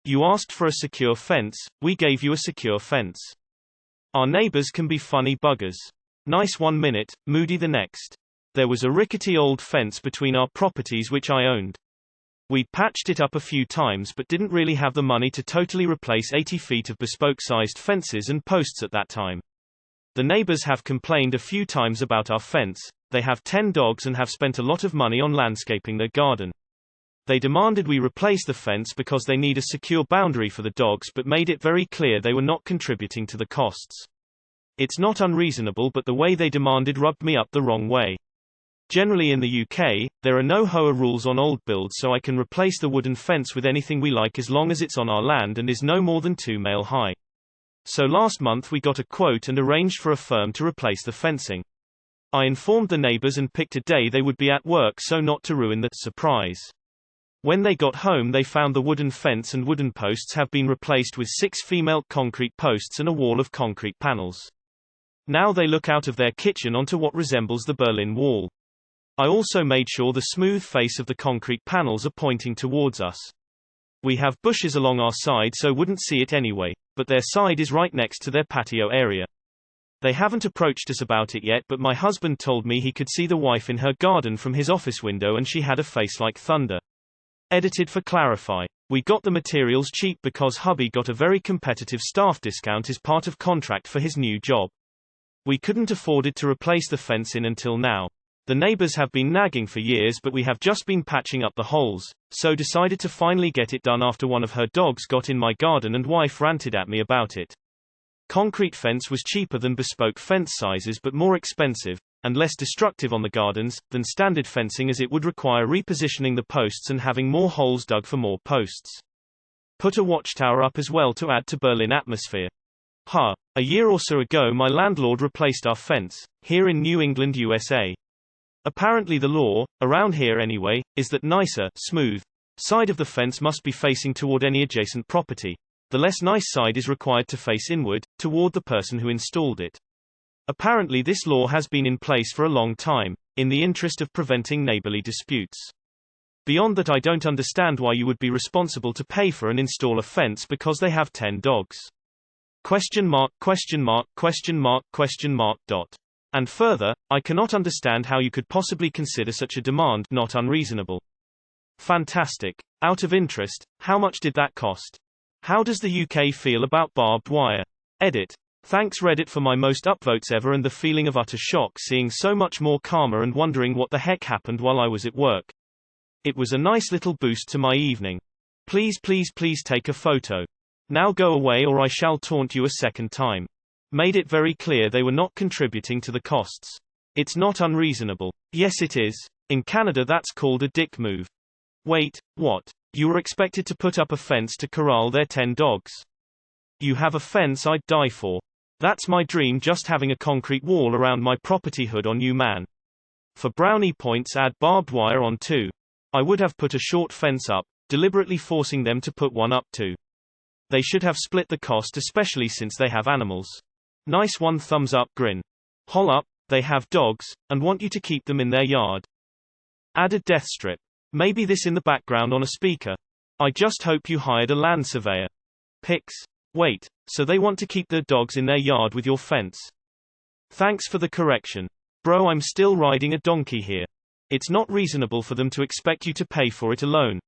You asked for a secure fence, we gave you a secure fence. Our neighbors can be funny buggers. Nice one minute, moody the next. There was a rickety old fence between our properties which I owned. We patched it up a few times but didn't really have the money to totally replace 80 feet of bespoke-sized fences and posts at that time. The neighbors have complained a few times about our fence. They have 10 dogs and have spent a lot of money on landscaping their garden. They demanded we replace the fence because they need a secure boundary for the dogs but made it very clear they were not contributing to the costs. It's not unreasonable, but the way they demanded rubbed me up the wrong way. Generally in the UK, there are no HOA rules on old builds, so I can replace the wooden fence with anything we like as long as it's on our land and is no more than 2 mile high. So last month we got a quote and arranged for a firm to replace the fencing. I informed the neighbors and picked a day they would be at work so not to ruin the surprise. When they got home they found the wooden fence and wooden posts have been replaced with 6 female concrete posts and a wall of concrete panels. Now they look out of their kitchen onto what resembles the Berlin Wall. I also made sure the smooth face of the concrete panels are pointing towards us. We have bushes along our side so wouldn't see it anyway, but their side is right next to their patio area. They haven't approached us about it yet, but my husband told me he could see the wife in her garden from his office window and she had a face like thunder. Edited for clarify. We got the materials cheap because hubby got a very competitive staff discount as part of contract for his new job. We couldn't afford it to replace the fence in until now. The neighbors have been nagging for years but we have just been patching up the holes, so decided to finally get it done after one of her dogs got in my garden and wife ranted at me about it. Concrete fence was cheaper than bespoke fence sizes but more expensive, and less destructive on the gardens, than standard fencing as it would require repositioning the posts and having more holes dug for more posts. Put a watchtower up as well to add to Berlin atmosphere. A year or so ago my landlord replaced our fence, here in New England, USA. Apparently the law, around here anyway, is that nicer, smooth side of the fence must be facing toward any adjacent property. The less nice side is required to face inward, toward the person who installed it. Apparently this law has been in place for a long time, in the interest of preventing neighborly disputes. Beyond that I don't understand why you would be responsible to pay for and install a fence because they have 10 dogs. And further, I cannot understand how you could possibly consider such a demand not unreasonable. Fantastic. Out of interest, how much did that cost? How does the UK feel about barbed wire? Edit. Thanks Reddit for my most upvotes ever and the feeling of utter shock seeing so much more karma and wondering what the heck happened while I was at work. It was a nice little boost to my evening. Please take a photo. Now go away or I shall taunt you a second time. Made it very clear they were not contributing to the costs. It's not unreasonable. Yes it is. In Canada that's called a dick move. Wait, what? You were expected to put up a fence to corral their 10 dogs. You have a fence I'd die for. That's my dream, just having a concrete wall around my property. Hood on you man. For brownie points add barbed wire on too. I would have put a short fence up, deliberately forcing them to put one up too. They should have split the cost especially since they have animals. Nice one, thumbs up grin. Hol up, they have dogs, and want you to keep them in their yard. Add a death strip. Maybe this in the background on a speaker. I just hope you hired a land surveyor. Pics. Wait, so they want to keep their dogs in their yard with your fence? Thanks for the correction. Bro, I'm still riding a donkey here. It's not reasonable for them to expect you to pay for it alone.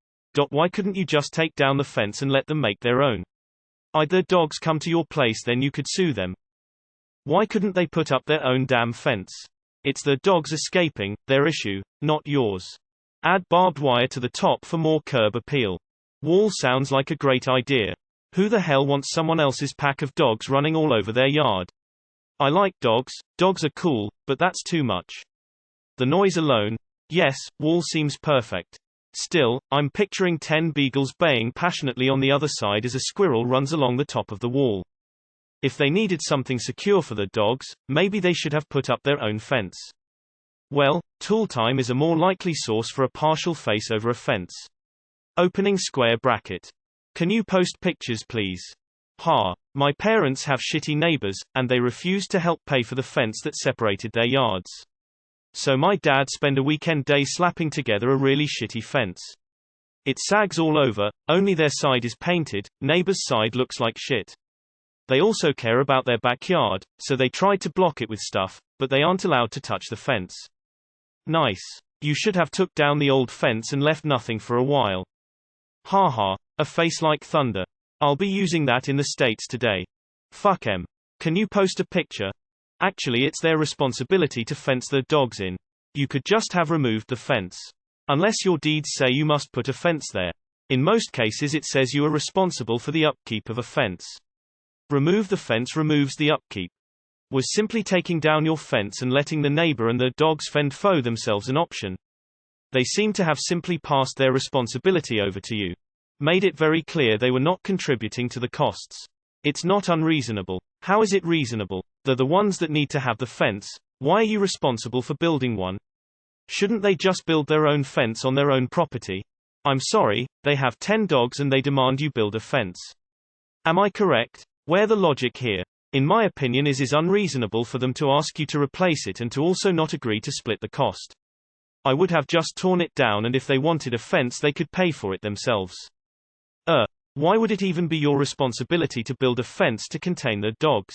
Why couldn't you just take down the fence and let them make their own? I'd their dogs come to your place, then you could sue them. Why couldn't they put up their own damn fence? It's their dogs escaping, their issue, not yours. Add barbed wire to the top for more curb appeal. Wall sounds like a great idea. Who the hell wants someone else's pack of dogs running all over their yard? I like dogs are cool, but that's too much. The noise alone? Yes, wall seems perfect. Still, I'm picturing 10 beagles baying passionately on the other side as a squirrel runs along the top of the wall. If they needed something secure for the dogs, maybe they should have put up their own fence. Well, tooltime is a more likely source for a partial face over a fence. Opening square bracket. Can you post pictures please? My parents have shitty neighbors, and they refused to help pay for the fence that separated their yards. So my dad spent a weekend day slapping together a really shitty fence. It sags all over, only their side is painted, neighbor's side looks like shit. They also care about their backyard, so they tried to block it with stuff, but they aren't allowed to touch the fence. Nice. You should have took down the old fence and left nothing for a while. Haha, a face like thunder. I'll be using that in the States today. Fuck 'em. Can you post a picture? Actually, it's their responsibility to fence their dogs in. You could just have removed the fence. Unless your deeds say you must put a fence there. In most cases it says you are responsible for the upkeep of a fence. Remove the fence removes the upkeep. Was simply taking down your fence and letting the neighbor and their dogs fend for themselves an option? They seem to have simply passed their responsibility over to you. Made it very clear they were not contributing to the costs. It's not unreasonable. How is it reasonable? They're the ones that need to have the fence. Why are you responsible for building one? Shouldn't they just build their own fence on their own property? I'm sorry, they have 10 dogs and they demand you build a fence. Am I correct? Where the logic here? In my opinion is unreasonable for them to ask you to replace it and to also not agree to split the cost. I would have just torn it down, and if they wanted a fence they could pay for it themselves. Why would it even be your responsibility to build a fence to contain their dogs?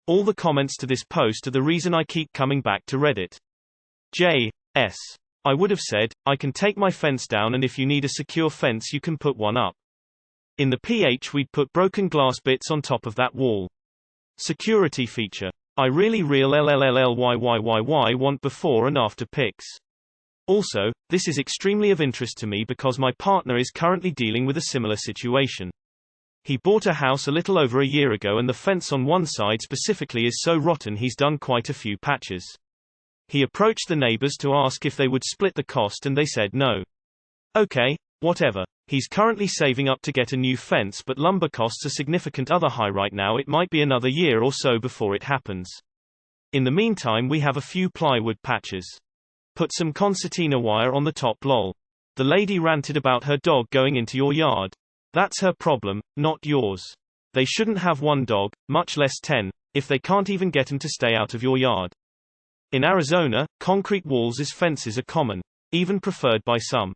All the comments to this post are the reason I keep coming back to Reddit. J.S. I would have said, I can take my fence down and if you need a secure fence you can put one up. In the PH we'd put broken glass bits on top of that wall. Security feature. I really real LLLLYYYY want before and after pics. Also, this is extremely of interest to me because my partner is currently dealing with a similar situation. He bought a house a little over a year ago and the fence on one side specifically is so rotten he's done quite a few patches. He approached the neighbors to ask if they would split the cost and they said no. Okay, whatever. He's currently saving up to get a new fence, but lumber costs are significant other high right now. It might be another year or so before it happens. In the meantime we have a few plywood patches. Put some concertina wire on the top lol. The lady ranted about her dog going into your yard. That's her problem, not yours. They shouldn't have one dog, much less 10, if they can't even get him to stay out of your yard. In Arizona, concrete walls as fences are common, even preferred by some.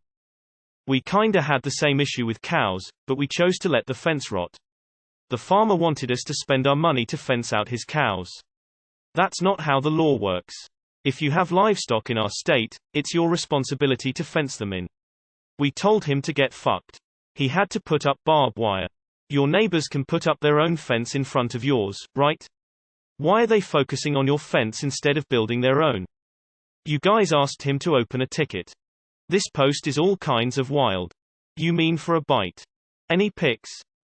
We kinda had the same issue with cows, but we chose to let the fence rot. The farmer wanted us to spend our money to fence out his cows. That's not how the law works. If you have livestock in our state, it's your responsibility to fence them in. We told him to get fucked. He had to put up barbed wire. Your neighbors can put up their own fence in front of yours, right? Why are they focusing on your fence instead of building their own? You guys asked him to open a ticket. This post is all kinds of wild. You mean for a bite? Any pics?